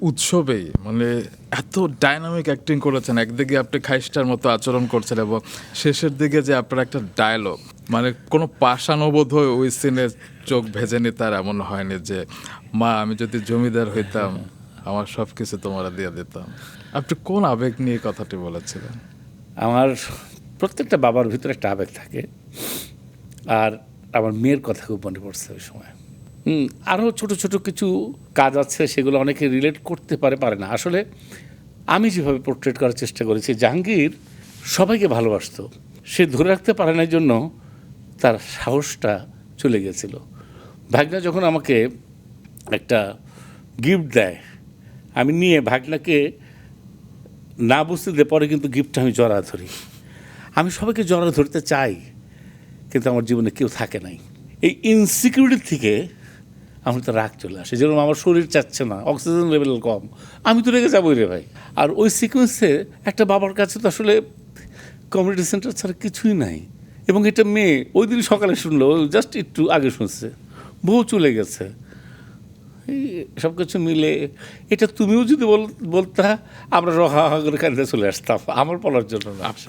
উৎসবেই মানে এত dynamic acting করেছেন, একদিকে আপনি খাইস্টার মতো আচরণ করছেন এবং শেষের দিকে যে আপনার একটা ডায়লগ, মানে কোনো পাষাণবোধ হয়ে ওই সিনে চোখ ভেজেনি তার এমন হয়নি যে মা আমি যদি জমিদার হইতাম আমার সব কিছু তোমরা দিয়ে দিতাম। আপনি কোন আবেগ নিয়ে কথাটি বলেছিলেন? আমার প্রত্যেকটা বাবার ভিতরে একটা আবেগ থাকে, আর আমার মেয়ের কথা খুব মনে পড়ছে ওই সময়। আরও ছোট ছোট কিছু কাজ আছে, সেগুলো অনেকে রিলেট করতে পারে না। আসলে আমি যেভাবে পোর্ট্রেট করার চেষ্টা করেছি, জাহাঙ্গীর সবাইকে ভালোবাসতো, সে ধরে রাখতে পারে না জন্য তার সাহসটা চলে গেছিল। ভাগনা যখন আমাকে একটা গিফট দেয়, আমি নিয়ে ভাগনাকে না বুঝতে দিয়ে পরে কিন্তু গিফটটা আমি জড়া ধরি। আমি সবাইকে জড়া ধরতে চাই, কিন্তু আমার জীবনে কেউ থাকে নাই। এই ইনসিকিউরিটি থেকে আমার তো রাগ চলে আসে, যেরকম আমার শরীর চাচ্ছে না, অক্সিজেন লেভেল কম, আমি তো রেগে যাবোই রে ভাই। আর ওই সিকোয়েন্সে একটা বাবার কাছে তো আসলে কমিউনিটি সেন্টার ছাড়া কিছুই নাই। এবং এটা মেয়ে ওই দিন সকালে শুনলো, জাস্ট একটু আগে শুনছে, বউ চলে গেছে। এই সব কিছু মিলে এটা তুমিও যদি বলতা, আমরা রহা করে কাঁদতে চলে আসতাম, আমার বলার জন্য না। আপনি